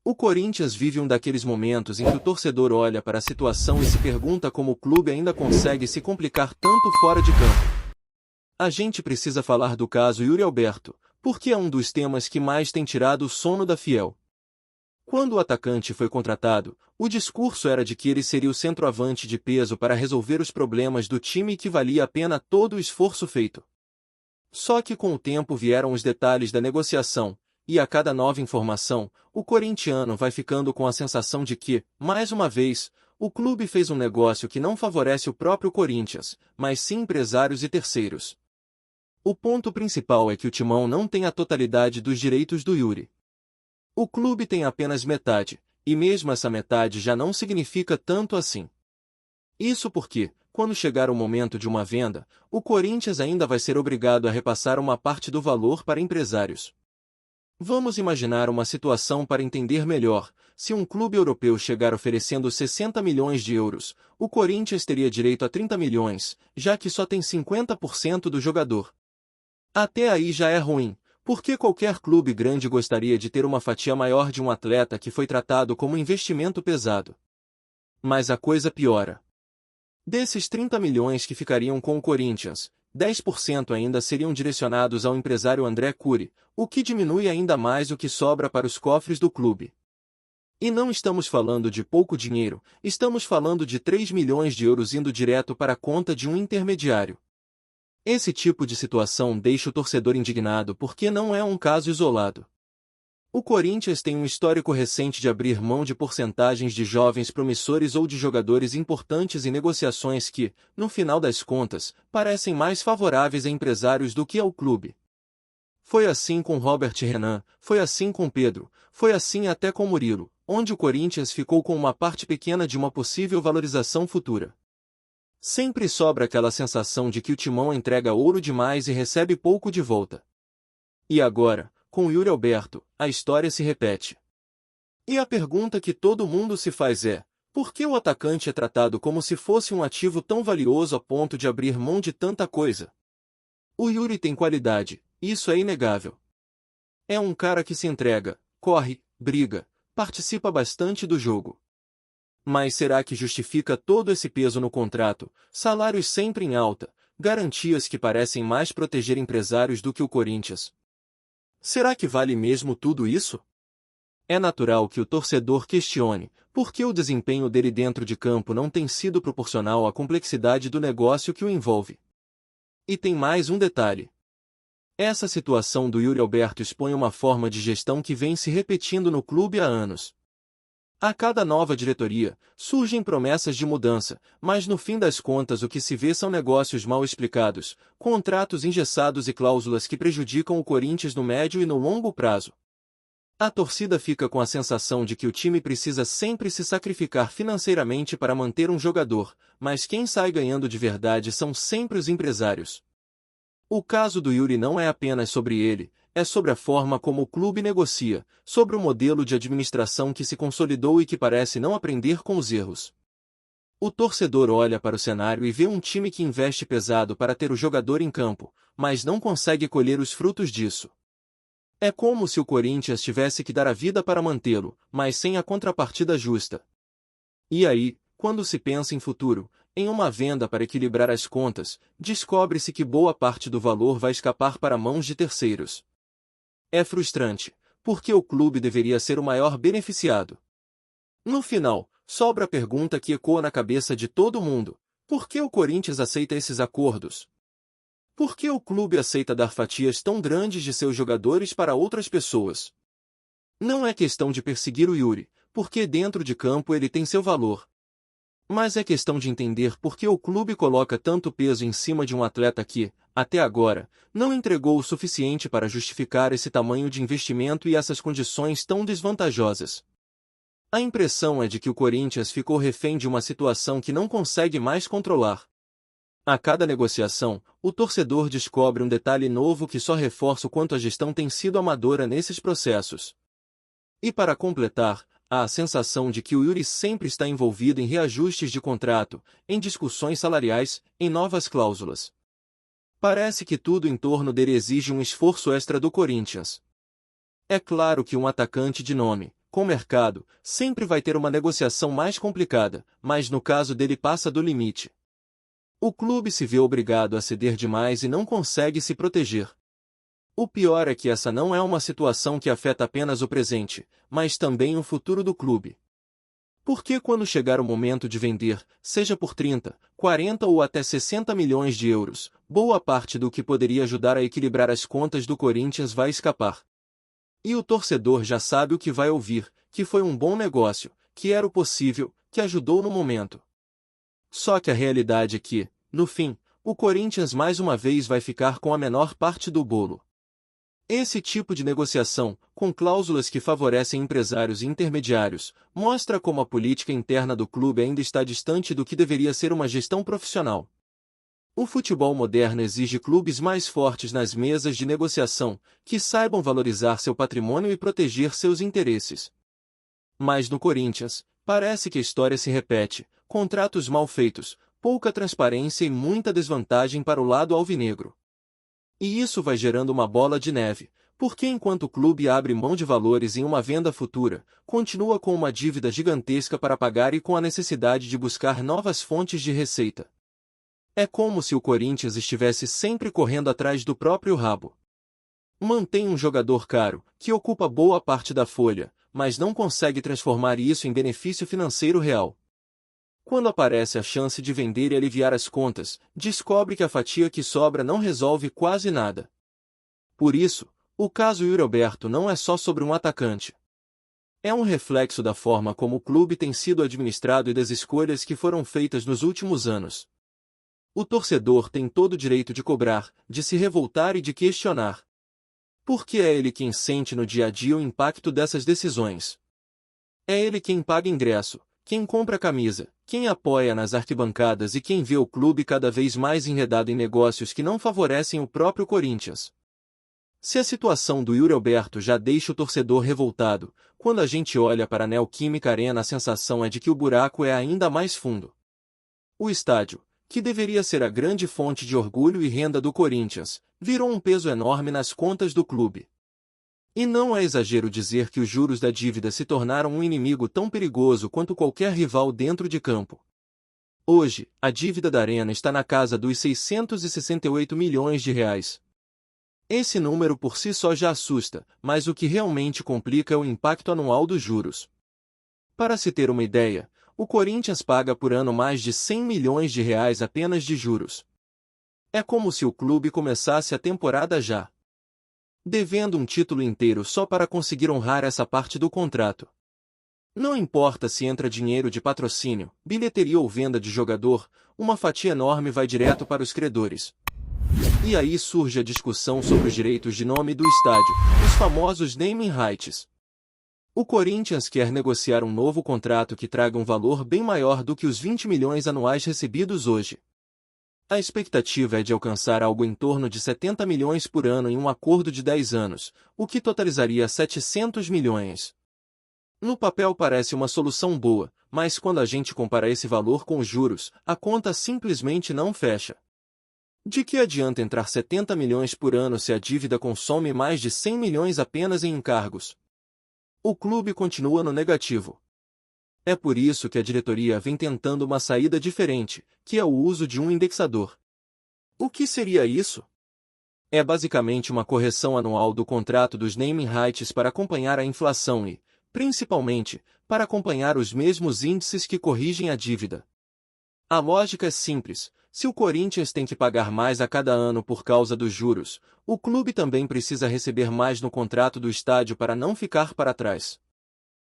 O Corinthians vive um daqueles momentos em que o torcedor olha para a situação e se pergunta como o clube ainda consegue se complicar tanto fora de campo. A gente precisa falar do caso Yuri Alberto, porque é um dos temas que mais tem tirado o sono da Fiel. Quando o atacante foi contratado, o discurso era de que ele seria o centroavante de peso para resolver os problemas do time e que valia a pena todo o esforço feito. Só que com o tempo vieram os detalhes da negociação, e a cada nova informação, o corintiano vai ficando com a sensação de que, mais uma vez, o clube fez um negócio que não favorece o próprio Corinthians, mas sim empresários e terceiros. O ponto principal é que o Timão não tem a totalidade dos direitos do Yuri. O clube tem apenas metade, e mesmo essa metade já não significa tanto assim. Isso porque, quando chegar o momento de uma venda, o Corinthians ainda vai ser obrigado a repassar uma parte do valor para empresários. Vamos imaginar uma situação para entender melhor. Se um clube europeu chegar oferecendo 60 milhões de euros, o Corinthians teria direito a 30 milhões, já que só tem 50% do jogador. Até aí já é ruim, porque qualquer clube grande gostaria de ter uma fatia maior de um atleta que foi tratado como investimento pesado. Mas a coisa piora. Desses 30 milhões que ficariam com o Corinthians, 10% ainda seriam direcionados ao empresário André Cury, o que diminui ainda mais o que sobra para os cofres do clube. E não estamos falando de pouco dinheiro, estamos falando de 3 milhões de euros indo direto para a conta de um intermediário. Esse tipo de situação deixa o torcedor indignado porque não é um caso isolado. O Corinthians tem um histórico recente de abrir mão de porcentagens de jovens promissores ou de jogadores importantes em negociações que, no final das contas, parecem mais favoráveis a empresários do que ao clube. Foi assim com Robert Renan, foi assim com Pedro, foi assim até com Murilo, onde o Corinthians ficou com uma parte pequena de uma possível valorização futura. Sempre sobra aquela sensação de que o Timão entrega ouro demais e recebe pouco de volta. E agora, com Yuri Alberto, a história se repete. E a pergunta que todo mundo se faz é: por que o atacante é tratado como se fosse um ativo tão valioso a ponto de abrir mão de tanta coisa? O Yuri tem qualidade, isso é inegável. É um cara que se entrega, corre, briga, participa bastante do jogo. Mas será que justifica todo esse peso no contrato, salários sempre em alta, garantias que parecem mais proteger empresários do que o Corinthians? Será que vale mesmo tudo isso? É natural que o torcedor questione, por que o desempenho dele dentro de campo não tem sido proporcional à complexidade do negócio que o envolve. E tem mais um detalhe. Essa situação do Yuri Alberto expõe uma forma de gestão que vem se repetindo no clube há anos. A cada nova diretoria, surgem promessas de mudança, mas no fim das contas o que se vê são negócios mal explicados, contratos engessados e cláusulas que prejudicam o Corinthians no médio e no longo prazo. A torcida fica com a sensação de que o time precisa sempre se sacrificar financeiramente para manter um jogador, mas quem sai ganhando de verdade são sempre os empresários. O caso do Yuri não é apenas sobre ele, é sobre a forma como o clube negocia, sobre o modelo de administração que se consolidou e que parece não aprender com os erros. O torcedor olha para o cenário e vê um time que investe pesado para ter o jogador em campo, mas não consegue colher os frutos disso. É como se o Corinthians tivesse que dar a vida para mantê-lo, mas sem a contrapartida justa. E aí, quando se pensa em futuro, em uma venda para equilibrar as contas, descobre-se que boa parte do valor vai escapar para mãos de terceiros. É frustrante, porque o clube deveria ser o maior beneficiado. No final, sobra a pergunta que ecoa na cabeça de todo mundo: por que o Corinthians aceita esses acordos? Por que o clube aceita dar fatias tão grandes de seus jogadores para outras pessoas? Não é questão de perseguir o Yuri, porque dentro de campo ele tem seu valor. Mas é questão de entender por que o clube coloca tanto peso em cima de um atleta que, até agora, não entregou o suficiente para justificar esse tamanho de investimento e essas condições tão desvantajosas. A impressão é de que o Corinthians ficou refém de uma situação que não consegue mais controlar. A cada negociação, o torcedor descobre um detalhe novo que só reforça o quanto a gestão tem sido amadora nesses processos. E para completar, há a sensação de que o Yuri sempre está envolvido em reajustes de contrato, em discussões salariais, em novas cláusulas. Parece que tudo em torno dele exige um esforço extra do Corinthians. É claro que um atacante de nome, com o mercado, sempre vai ter uma negociação mais complicada, mas no caso dele passa do limite. O clube se vê obrigado a ceder demais e não consegue se proteger. O pior é que essa não é uma situação que afeta apenas o presente, mas também o futuro do clube. Porque quando chegar o momento de vender, seja por 30, 40 ou até 60 milhões de euros, boa parte do que poderia ajudar a equilibrar as contas do Corinthians vai escapar. E o torcedor já sabe o que vai ouvir, que foi um bom negócio, que era o possível, que ajudou no momento. Só que a realidade é que, no fim, o Corinthians mais uma vez vai ficar com a menor parte do bolo. Esse tipo de negociação, com cláusulas que favorecem empresários e intermediários, mostra como a política interna do clube ainda está distante do que deveria ser uma gestão profissional. O futebol moderno exige clubes mais fortes nas mesas de negociação, que saibam valorizar seu patrimônio e proteger seus interesses. Mas no Corinthians, parece que a história se repete, contratos mal feitos, pouca transparência e muita desvantagem para o lado alvinegro. E isso vai gerando uma bola de neve, porque enquanto o clube abre mão de valores em uma venda futura, continua com uma dívida gigantesca para pagar e com a necessidade de buscar novas fontes de receita. É como se o Corinthians estivesse sempre correndo atrás do próprio rabo. Mantém um jogador caro, que ocupa boa parte da folha, mas não consegue transformar isso em benefício financeiro real. Quando aparece a chance de vender e aliviar as contas, descobre que a fatia que sobra não resolve quase nada. Por isso, o caso Yuri Alberto não é só sobre um atacante. É um reflexo da forma como o clube tem sido administrado e das escolhas que foram feitas nos últimos anos. O torcedor tem todo o direito de cobrar, de se revoltar e de questionar. Porque é ele quem sente no dia a dia o impacto dessas decisões. É ele quem paga ingresso, quem compra camisa, quem apoia nas arquibancadas e quem vê o clube cada vez mais enredado em negócios que não favorecem o próprio Corinthians. Se a situação do Yuri Alberto já deixa o torcedor revoltado, quando a gente olha para a Neoquímica Arena a sensação é de que o buraco é ainda mais fundo. O estádio, que deveria ser a grande fonte de orgulho e renda do Corinthians, virou um peso enorme nas contas do clube. E não é exagero dizer que os juros da dívida se tornaram um inimigo tão perigoso quanto qualquer rival dentro de campo. Hoje, a dívida da Arena está na casa dos 668 milhões de reais. Esse número por si só já assusta, mas o que realmente complica é o impacto anual dos juros. Para se ter uma ideia, o Corinthians paga por ano mais de 100 milhões de reais apenas de juros. É como se o clube começasse a temporada já devendo um título inteiro só para conseguir honrar essa parte do contrato. Não importa se entra dinheiro de patrocínio, bilheteria ou venda de jogador, uma fatia enorme vai direto para os credores. E aí surge a discussão sobre os direitos de nome do estádio, os famosos naming rights. O Corinthians quer negociar um novo contrato que traga um valor bem maior do que os 20 milhões anuais recebidos hoje. A expectativa é de alcançar algo em torno de 70 milhões por ano em um acordo de 10 anos, o que totalizaria 700 milhões. No papel parece uma solução boa, mas quando a gente compara esse valor com os juros, a conta simplesmente não fecha. De que adianta entrar 70 milhões por ano se a dívida consome mais de 100 milhões apenas em encargos? O clube continua no negativo. É por isso que a diretoria vem tentando uma saída diferente, que é o uso de um indexador. O que seria isso? É basicamente uma correção anual do contrato dos naming rights para acompanhar a inflação e, principalmente, para acompanhar os mesmos índices que corrigem a dívida. A lógica é simples: se o Corinthians tem que pagar mais a cada ano por causa dos juros, o clube também precisa receber mais no contrato do estádio para não ficar para trás.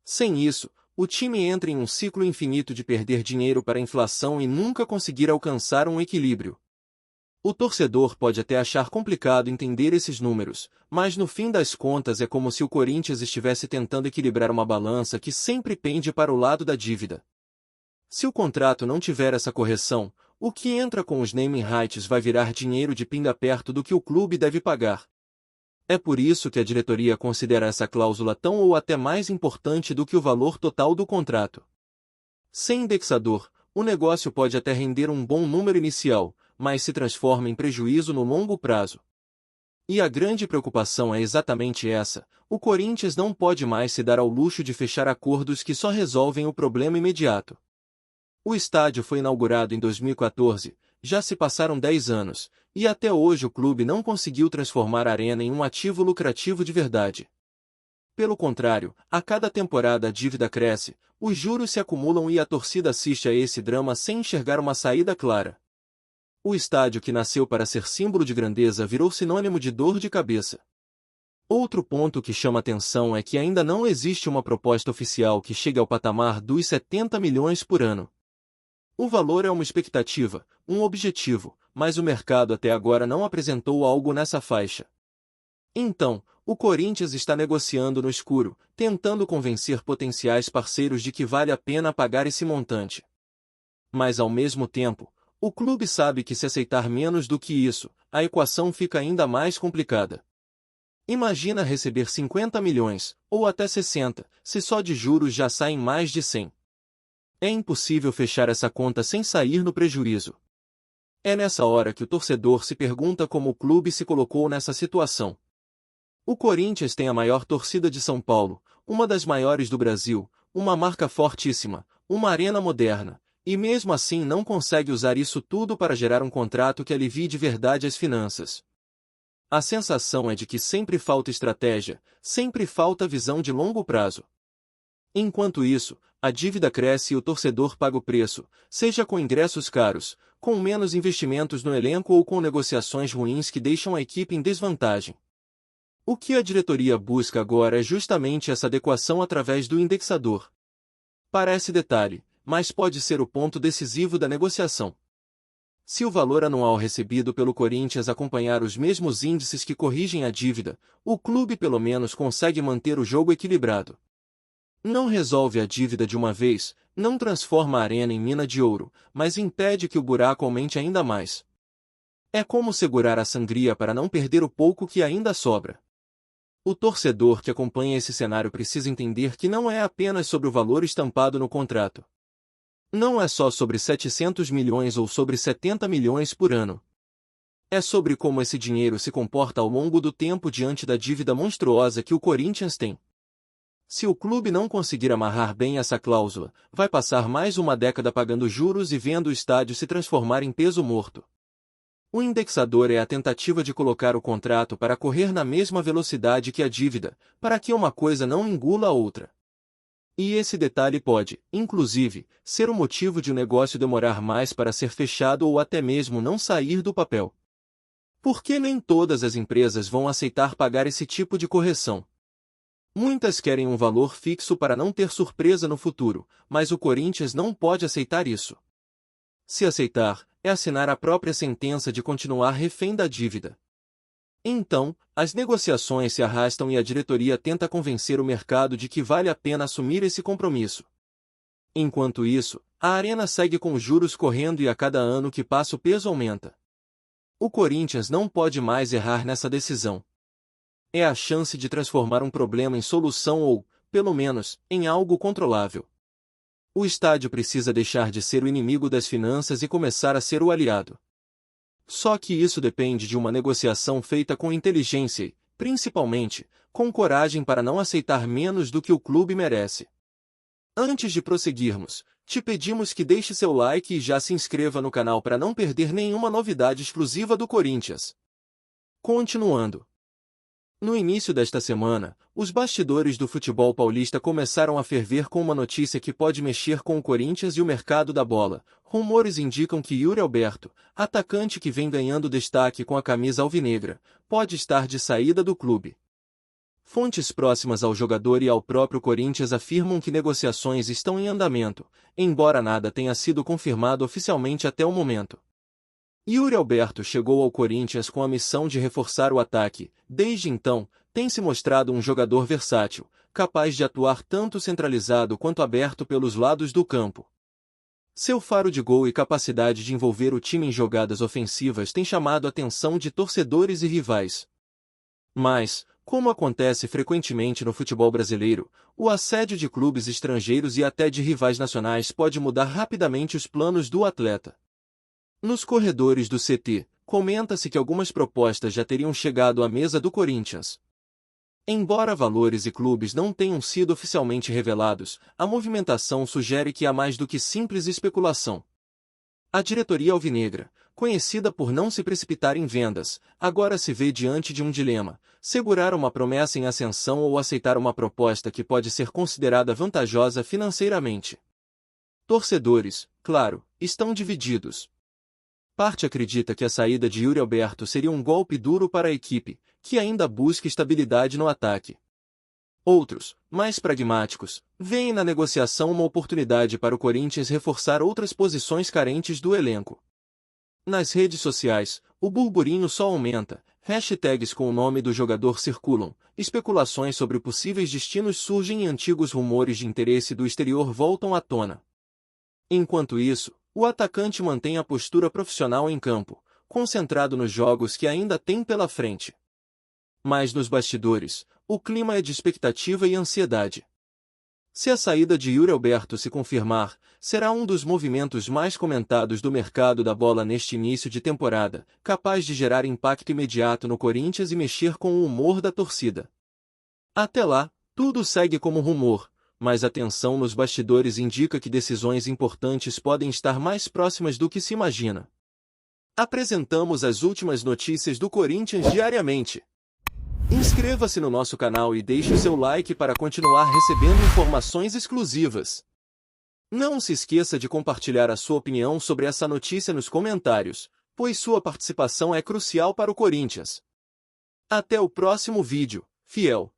Sem isso, o time entra em um ciclo infinito de perder dinheiro para a inflação e nunca conseguir alcançar um equilíbrio. O torcedor pode até achar complicado entender esses números, mas no fim das contas é como se o Corinthians estivesse tentando equilibrar uma balança que sempre pende para o lado da dívida. Se o contrato não tiver essa correção, o que entra com os naming rights vai virar dinheiro de pinga perto do que o clube deve pagar. É por isso que a diretoria considera essa cláusula tão ou até mais importante do que o valor total do contrato. Sem indexador, o negócio pode até render um bom número inicial, mas se transforma em prejuízo no longo prazo. E a grande preocupação é exatamente essa: o Corinthians não pode mais se dar ao luxo de fechar acordos que só resolvem o problema imediato. O estádio foi inaugurado em 2014, já se passaram 10 anos, e até hoje o clube não conseguiu transformar a arena em um ativo lucrativo de verdade. Pelo contrário, a cada temporada a dívida cresce, os juros se acumulam e a torcida assiste a esse drama sem enxergar uma saída clara. O estádio que nasceu para ser símbolo de grandeza virou sinônimo de dor de cabeça. Outro ponto que chama atenção é que ainda não existe uma proposta oficial que chegue ao patamar dos 70 milhões por ano. O valor é uma expectativa, um objetivo, mas o mercado até agora não apresentou algo nessa faixa. Então, o Corinthians está negociando no escuro, tentando convencer potenciais parceiros de que vale a pena pagar esse montante. Mas ao mesmo tempo, o clube sabe que se aceitar menos do que isso, a equação fica ainda mais complicada. Imagina receber 50 milhões, ou até 60, se só de juros já saem mais de 100. É impossível fechar essa conta sem sair no prejuízo. É nessa hora que o torcedor se pergunta como o clube se colocou nessa situação. O Corinthians tem a maior torcida de São Paulo, uma das maiores do Brasil, uma marca fortíssima, uma arena moderna, e mesmo assim não consegue usar isso tudo para gerar um contrato que alivie de verdade as finanças. A sensação é de que sempre falta estratégia, sempre falta visão de longo prazo. Enquanto isso, a dívida cresce e o torcedor paga o preço, seja com ingressos caros, com menos investimentos no elenco ou com negociações ruins que deixam a equipe em desvantagem. O que a diretoria busca agora é justamente essa adequação através do indexador. Parece detalhe, mas pode ser o ponto decisivo da negociação. Se o valor anual recebido pelo Corinthians acompanhar os mesmos índices que corrigem a dívida, o clube pelo menos consegue manter o jogo equilibrado. Não resolve a dívida de uma vez, não transforma a arena em mina de ouro, mas impede que o buraco aumente ainda mais. É como segurar a sangria para não perder o pouco que ainda sobra. O torcedor que acompanha esse cenário precisa entender que não é apenas sobre o valor estampado no contrato. Não é só sobre 700 milhões ou sobre 70 milhões por ano. É sobre como esse dinheiro se comporta ao longo do tempo diante da dívida monstruosa que o Corinthians tem. Se o clube não conseguir amarrar bem essa cláusula, vai passar mais uma década pagando juros e vendo o estádio se transformar em peso morto. O indexador é a tentativa de colocar o contrato para correr na mesma velocidade que a dívida, para que uma coisa não engula a outra. E esse detalhe pode, inclusive, ser o motivo de o negócio demorar mais para ser fechado ou até mesmo não sair do papel. Porque nem todas as empresas vão aceitar pagar esse tipo de correção. Muitas querem um valor fixo para não ter surpresa no futuro, mas o Corinthians não pode aceitar isso. Se aceitar, é assinar a própria sentença de continuar refém da dívida. Então, as negociações se arrastam e a diretoria tenta convencer o mercado de que vale a pena assumir esse compromisso. Enquanto isso, a arena segue com os juros correndo e a cada ano que passa o peso aumenta. O Corinthians não pode mais errar nessa decisão. É a chance de transformar um problema em solução ou, pelo menos, em algo controlável. O estádio precisa deixar de ser o inimigo das finanças e começar a ser o aliado. Só que isso depende de uma negociação feita com inteligência e, principalmente, com coragem para não aceitar menos do que o clube merece. Antes de prosseguirmos, te pedimos que deixe seu like e já se inscreva no canal para não perder nenhuma novidade exclusiva do Corinthians. Continuando. No início desta semana, os bastidores do futebol paulista começaram a ferver com uma notícia que pode mexer com o Corinthians e o mercado da bola. Rumores indicam que Yuri Alberto, atacante que vem ganhando destaque com a camisa alvinegra, pode estar de saída do clube. Fontes próximas ao jogador e ao próprio Corinthians afirmam que negociações estão em andamento, embora nada tenha sido confirmado oficialmente até o momento. Yuri Alberto chegou ao Corinthians com a missão de reforçar o ataque. Desde então, tem se mostrado um jogador versátil, capaz de atuar tanto centralizado quanto aberto pelos lados do campo. Seu faro de gol e capacidade de envolver o time em jogadas ofensivas tem chamado a atenção de torcedores e rivais. Mas, como acontece frequentemente no futebol brasileiro, o assédio de clubes estrangeiros e até de rivais nacionais pode mudar rapidamente os planos do atleta. Nos corredores do CT, comenta-se que algumas propostas já teriam chegado à mesa do Corinthians. Embora valores e clubes não tenham sido oficialmente revelados, a movimentação sugere que há mais do que simples especulação. A diretoria alvinegra, conhecida por não se precipitar em vendas, agora se vê diante de um dilema: segurar uma promessa em ascensão ou aceitar uma proposta que pode ser considerada vantajosa financeiramente. Torcedores, claro, estão divididos. Parte acredita que a saída de Yuri Alberto seria um golpe duro para a equipe, que ainda busca estabilidade no ataque. Outros, mais pragmáticos, veem na negociação uma oportunidade para o Corinthians reforçar outras posições carentes do elenco. Nas redes sociais, o burburinho só aumenta, hashtags com o nome do jogador circulam, especulações sobre possíveis destinos surgem e antigos rumores de interesse do exterior voltam à tona. Enquanto isso, o atacante mantém a postura profissional em campo, concentrado nos jogos que ainda tem pela frente. Mas nos bastidores, o clima é de expectativa e ansiedade. Se a saída de Yuri Alberto se confirmar, será um dos movimentos mais comentados do mercado da bola neste início de temporada, capaz de gerar impacto imediato no Corinthians e mexer com o humor da torcida. Até lá, tudo segue como rumor, mas a tensão nos bastidores indica que decisões importantes podem estar mais próximas do que se imagina. Apresentamos as últimas notícias do Corinthians diariamente. Inscreva-se no nosso canal e deixe o seu like para continuar recebendo informações exclusivas. Não se esqueça de compartilhar a sua opinião sobre essa notícia nos comentários, pois sua participação é crucial para o Corinthians. Até o próximo vídeo, fiel!